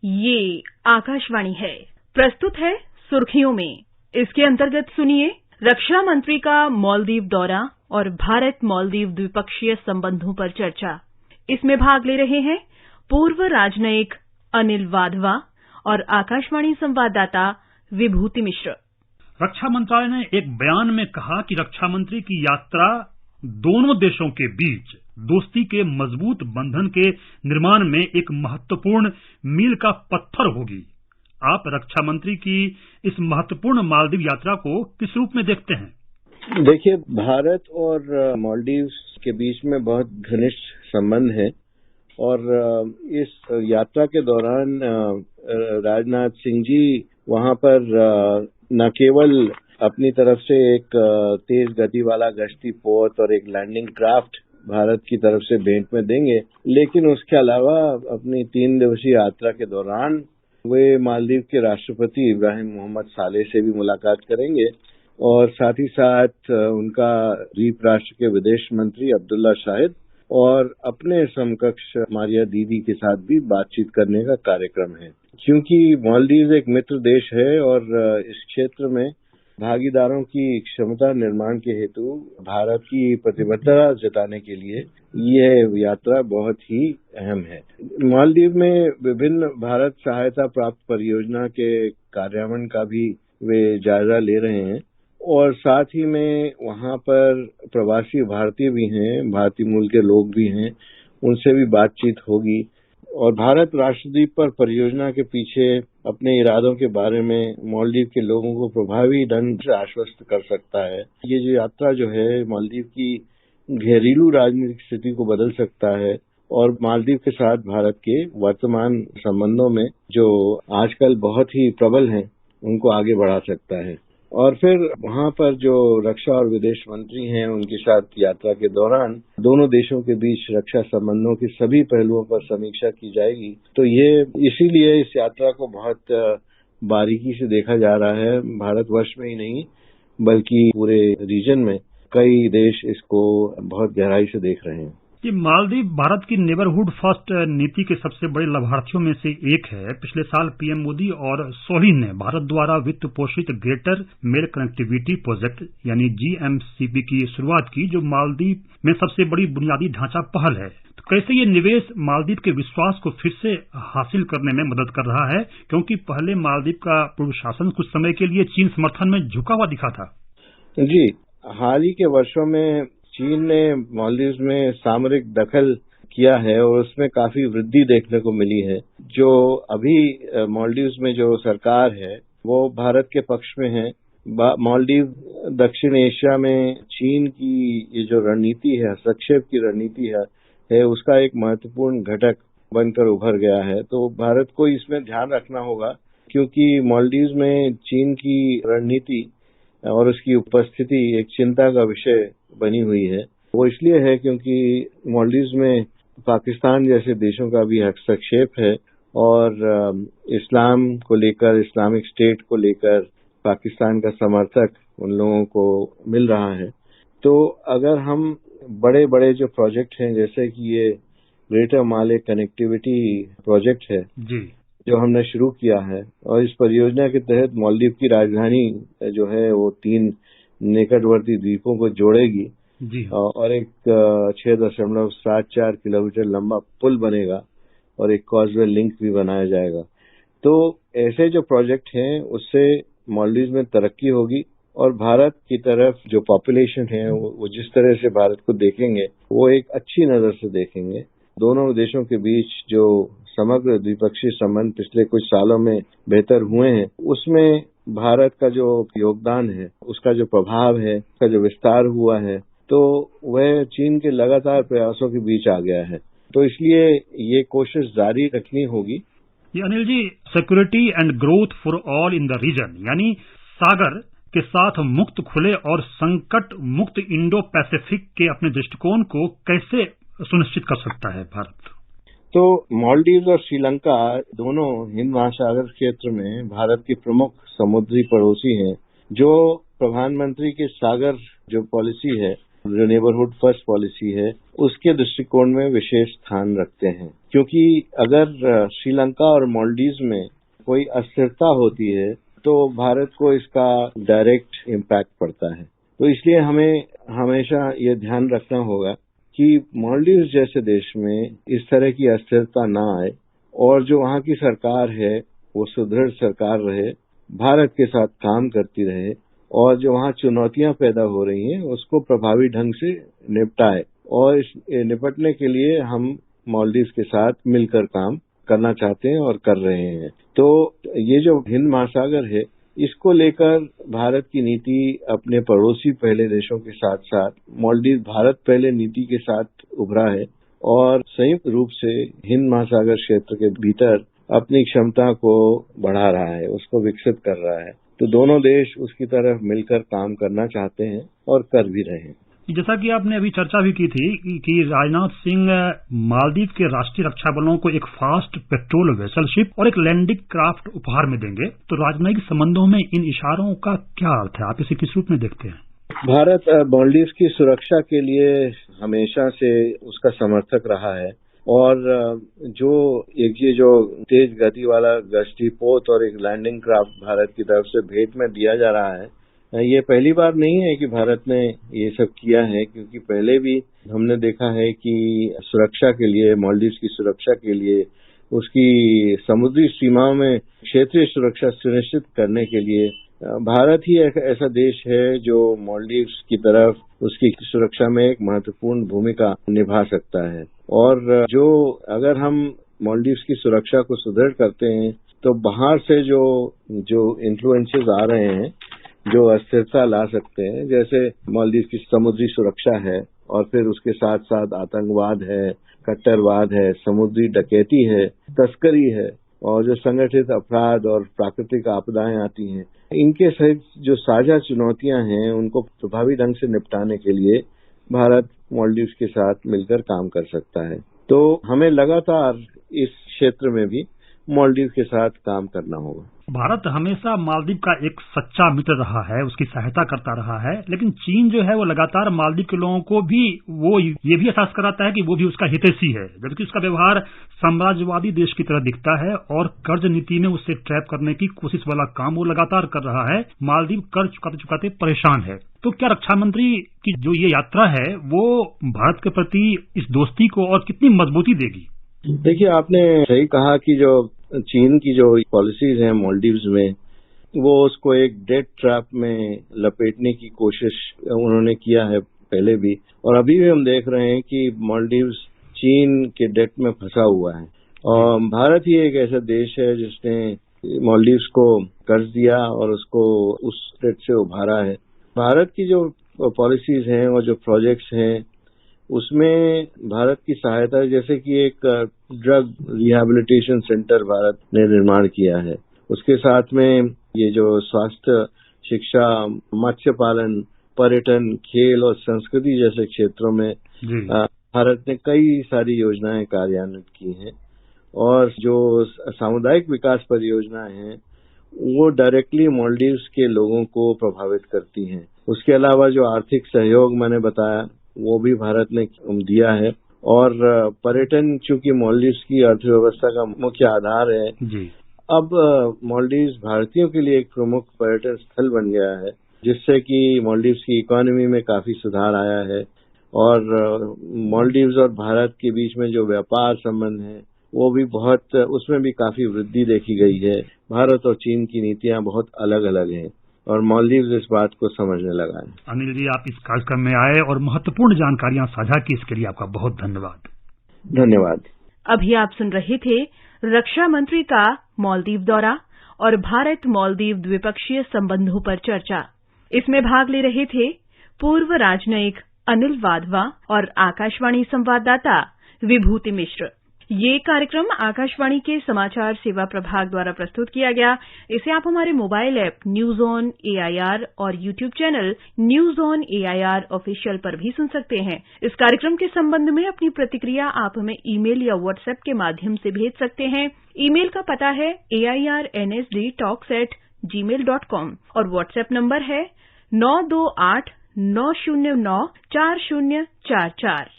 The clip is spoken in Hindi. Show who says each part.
Speaker 1: ये आकाशवाणी है। प्रस्तुत है सुर्खियों में। इसके अंतर्गत सुनिए रक्षा मंत्री का मालदीव दौरा और भारत मालदीव द्विपक्षीय संबंधों पर चर्चा। इसमें भाग ले रहे हैं पूर्व राजनयिक अनिल वाधवा और आकाशवाणी संवाददाता विभूति मिश्र।
Speaker 2: रक्षा मंत्रालय ने एक बयान में कहा कि रक्षा मंत्री की यात्रा दोनों देशों के बीच दोस्ती के मजबूत बंधन के निर्माण में एक महत्वपूर्ण मील का पत्थर होगी। आप रक्षा मंत्री की इस महत्वपूर्ण मालदीव यात्रा को किस रूप में देखते हैं?
Speaker 3: देखिए, भारत और मालदीव के बीच में बहुत घनिष्ठ संबंध है और इस यात्रा के दौरान राजनाथ सिंह जी वहां पर न केवल अपनी तरफ से एक तेज गति वाला गश्ती पोत और एक लैंडिंग क्राफ्ट भारत की तरफ से भेंट में देंगे, लेकिन उसके अलावा अपनी 3 दिवसीय यात्रा के दौरान वे मालदीव के राष्ट्रपति इब्राहिम मोहम्मद सालेह से भी मुलाकात करेंगे और साथ ही साथ उनका द्वीप राष्ट्र के विदेश मंत्री अब्दुल्ला शाहिद और अपने समकक्ष मारिया दीदी के साथ भी बातचीत करने का कार्यक्रम है। क्योंकि मालदीव एक मित्र देश है और इस क्षेत्र में भागीदारों की क्षमता निर्माण के हेतु भारत की प्रतिबद्धता जताने के लिए यह यात्रा बहुत ही अहम है। मालदीव में विभिन्न भारत सहायता प्राप्त परियोजना के कार्यान्वयन का भी वे जायजा ले रहे हैं और साथ ही में वहां पर प्रवासी भारतीय भी हैं, भारतीय मूल के लोग भी हैं, उनसे भी बातचीत होगी और भारत राष्ट्रद्वीप पर परियोजना के पीछे अपने इरादों के बारे में मालदीव के लोगों को प्रभावी ढंग से आश्वस्त कर सकता है। ये जो यात्रा जो है मालदीव की घरेलू राजनीतिक स्थिति को बदल सकता है और मालदीव के साथ भारत के वर्तमान संबंधों में जो आजकल बहुत ही प्रबल हैं उनको आगे बढ़ा सकता है। और फिर वहां पर जो रक्षा और विदेश मंत्री हैं उनके साथ यात्रा के दौरान दोनों देशों के बीच रक्षा संबंधों के सभी पहलुओं पर समीक्षा की जाएगी। तो ये इसीलिए इस यात्रा को बहुत बारीकी से देखा जा रहा है। भारतवर्ष में ही नहीं बल्कि पूरे रीजन में कई देश इसको बहुत गहराई से देख रहे हैं।
Speaker 2: ये मालदीव भारत की नेबरहुड फर्स्ट नीति के सबसे बड़े लाभार्थियों में से एक है। पिछले साल पीएम मोदी और सोलिह ने भारत द्वारा वित्त पोषित ग्रेटर मेल कनेक्टिविटी प्रोजेक्ट यानी GMCP की शुरुआत की, जो मालदीव में सबसे बड़ी बुनियादी ढांचा पहल है। तो कैसे ये निवेश मालदीव के विश्वास को फिर से हासिल करने में मदद कर रहा है, क्योंकि पहले मालदीव का पूर्व शासन कुछ समय के लिए चीन समर्थन में झुका हुआ दिखा था।
Speaker 3: जी, हाल ही के वर्षों में चीन ने मालदीव में सामरिक दखल किया है और उसमें काफी वृद्धि देखने को मिली है। जो अभी मालदीव में जो सरकार है वो भारत के पक्ष में है। मालदीव दक्षिण एशिया में चीन की ये जो रणनीति है, हस्तक्षेप की रणनीति है उसका एक महत्वपूर्ण घटक बनकर उभर गया है। तो भारत को इसमें ध्यान रखना होगा क्योंकि मालदीव में चीन की रणनीति और उसकी उपस्थिति एक चिंता का विषय बनी हुई है। वो इसलिए है क्योंकि मालदीव में पाकिस्तान जैसे देशों का भी हस्तक्षेप है और इस्लाम को लेकर, इस्लामिक स्टेट को लेकर पाकिस्तान का समर्थक उन लोगों को मिल रहा है। तो अगर हम बड़े बड़े जो प्रोजेक्ट हैं जैसे कि ये ग्रेटर माले कनेक्टिविटी प्रोजेक्ट है जी, जो हमने शुरू किया है और इस परियोजना के तहत मालदीव की राजधानी जो है वो 3 निकटवर्ती द्वीपों को जोड़ेगी जी और एक 6.74 किलोमीटर लंबा पुल बनेगा और एक कॉजवे लिंक भी बनाया जाएगा। तो ऐसे जो प्रोजेक्ट हैं उससे मालदीव में तरक्की होगी और भारत की तरफ जो पॉपुलेशन है वो जिस तरह से भारत को देखेंगे वो एक अच्छी नजर से देखेंगे। दोनों देशों के बीच जो समग्र द्विपक्षीय संबंध पिछले कुछ सालों में बेहतर हुए हैं उसमें भारत का जो योगदान है, उसका जो प्रभाव है, उसका जो विस्तार हुआ है, तो वह चीन के लगातार प्रयासों के बीच आ गया है। तो इसलिए ये कोशिश जारी रखनी होगी।
Speaker 2: Anil ji, security and growth for all in the region यानी सागर के साथ मुक्त, खुले और संकट मुक्त इंडो पैसिफिक के अपने दृष्टिकोण को कैसे सुनिश्चित कर सकता है भारत?
Speaker 3: तो मालदीव और श्रीलंका दोनों हिंद महासागर क्षेत्र में भारत की प्रमुख समुद्री पड़ोसी हैं। जो प्रधानमंत्री के सागर जो पॉलिसी है जो नेबरहुड फर्स्ट पॉलिसी है उसके दृष्टिकोण में विशेष स्थान रखते हैं, क्योंकि अगर श्रीलंका और मालदीव्स में कोई अस्थिरता होती है तो भारत को इसका डायरेक्ट इम्पैक्ट पड़ता है। तो इसलिए हमें हमेशा ये ध्यान रखना होगा कि मालदीव्स जैसे देश में इस तरह की अस्थिरता न आए और जो वहाँ की सरकार है वो सुदृढ़ सरकार रहे, भारत के साथ काम करती रहे और जो वहाँ चुनौतियां पैदा हो रही हैं उसको प्रभावी ढंग से निपटाए। और इस निपटने के लिए हम मालदीव्स के साथ मिलकर काम करना चाहते हैं और कर रहे हैं। तो ये जो हिंद महासागर है इसको लेकर भारत की नीति अपने पड़ोसी पहले देशों के साथ साथ मालदीव भारत पहले नीति के साथ उभरा है और संयुक्त रूप से हिंद महासागर क्षेत्र के भीतर अपनी क्षमता को बढ़ा रहा है, उसको विकसित कर रहा है। तो दोनों देश उसकी तरफ मिलकर काम करना चाहते हैं और कर भी रहे हैं।
Speaker 2: जैसा कि आपने अभी चर्चा भी की थी कि राजनाथ सिंह मालदीव के राष्ट्रीय रक्षा बलों को एक फास्ट पेट्रोल वेसल शिप और एक लैंडिंग क्राफ्ट उपहार में देंगे, तो राजनयिक संबंधों में इन इशारों का क्या अर्थ है? आप इसे किस रूप में देखते हैं?
Speaker 3: भारत मालदीव की सुरक्षा के लिए हमेशा से उसका समर्थक रहा है और ये जो तेज गति वाला गश्ती पोत और एक लैंडिंग क्राफ्ट भारत की तरफ से भेंट में दिया जा रहा है, ये पहली बार नहीं है कि भारत ने ये सब किया है, क्योंकि पहले भी हमने देखा है कि सुरक्षा के लिए, मालदीव की सुरक्षा के लिए, उसकी समुद्री सीमाओं में क्षेत्रीय सुरक्षा सुनिश्चित करने के लिए भारत ही एक ऐसा देश है जो मालदीव की तरफ उसकी सुरक्षा में एक महत्वपूर्ण भूमिका निभा सकता है। और अगर हम मालदीव की सुरक्षा को सुदृढ़ करते हैं तो बाहर से जो इन्फ्लुएंसेस आ रहे हैं जो अस्थिरता ला सकते हैं, जैसे मालदीव की समुद्री सुरक्षा है और फिर उसके साथ साथ आतंकवाद है, कट्टरवाद है, समुद्री डकैती है, तस्करी है और जो संगठित अपराध और प्राकृतिक आपदाएं आती हैं, इनके सहित जो साझा चुनौतियां हैं उनको प्रभावी ढंग से निपटाने के लिए भारत मालदीव के साथ मिलकर काम कर सकता है। तो हमें लगातार इस क्षेत्र में भी मालदीव के साथ काम करना होगा।
Speaker 2: भारत हमेशा मालदीव का एक सच्चा मित्र रहा है, उसकी सहायता करता रहा है, लेकिन चीन जो है वो लगातार मालदीव के लोगों को भी वो ये भी एहसास कराता है कि वो भी उसका हितैषी है, जबकि उसका व्यवहार साम्राज्यवादी देश की तरह दिखता है और कर्ज नीति में उससे ट्रैप करने की कोशिश वाला काम वो लगातार कर रहा है। मालदीव कर्ज चुकाते चुकाते परेशान है। तो क्या रक्षा मंत्री की जो ये यात्रा है वो भारत के प्रति इस दोस्ती को और कितनी मजबूती देगी?
Speaker 3: देखिए, आपने सही कहा कि जो चीन की जो पॉलिसीज हैं मालदीव्स में, वो उसको एक डेट ट्रैप में लपेटने की कोशिश उन्होंने किया है पहले भी, और अभी भी हम देख रहे हैं कि मालदीव्स चीन के डेट में फंसा हुआ है। और भारत ही एक ऐसा देश है जिसने मालदीव्स को कर्ज दिया और उसको उस डेट से उभारा है। भारत की जो पॉलिसीज हैं और जो प्रोजेक्ट्स हैं उसमें भारत की सहायता, जैसे कि एक ड्रग रिहैबिलिटेशन सेंटर भारत ने निर्माण किया है, उसके साथ में ये जो स्वास्थ्य, शिक्षा, मत्स्य पालन, पर्यटन, खेल और संस्कृति जैसे क्षेत्रों में भारत ने कई सारी योजनाएं कार्यान्वित की हैं। और जो सामुदायिक विकास परियोजनाएं हैं वो डायरेक्टली मालदीव्स के लोगों को प्रभावित करती हैं। उसके अलावा जो आर्थिक सहयोग मैंने बताया वो भी भारत ने दिया है। और पर्यटन, चूंकि मालदीव्स की अर्थव्यवस्था का मुख्य आधार है जी, अब मालदीव्स भारतीयों के लिए एक प्रमुख पर्यटन स्थल बन गया है, जिससे कि मालदीव्स की इकोनॉमी में काफी सुधार आया है। और मालदीव्स और भारत के बीच में जो व्यापार संबंध है वो भी बहुत, उसमें भी काफी वृद्धि देखी गई है। भारत और चीन की नीतियां बहुत अलग अलग हैं और मालदीव्स इस बात को समझने लगा है।
Speaker 2: अनिल जी, आप इस कार्यक्रम में आए और महत्वपूर्ण जानकारियां साझा की, इसके लिए आपका बहुत धन्यवाद।
Speaker 3: धन्यवाद।
Speaker 1: अभी आप सुन रहे थे रक्षा मंत्री का मालदीव दौरा और भारत मालदीव द्विपक्षीय संबंधों पर चर्चा। इसमें भाग ले रहे थे पूर्व राजनयिक अनिल वाधवा और आकाशवाणी संवाददाता विभूति मिश्र। ये कार्यक्रम आकाशवाणी के समाचार सेवा प्रभाग द्वारा प्रस्तुत किया गया। इसे आप हमारे mobile app news on AIR और YouTube channel news on AIR official पर भी सुन सकते हैं। इस कार्यक्रम के संबंध में अपनी प्रतिक्रिया आप हमें ईमेल या व्हाट्सएप के माध्यम से भेज सकते हैं। ईमेल का पता है airnsdtalks@gmail.com और व्हाट्सएप नंबर है 9289 9094044।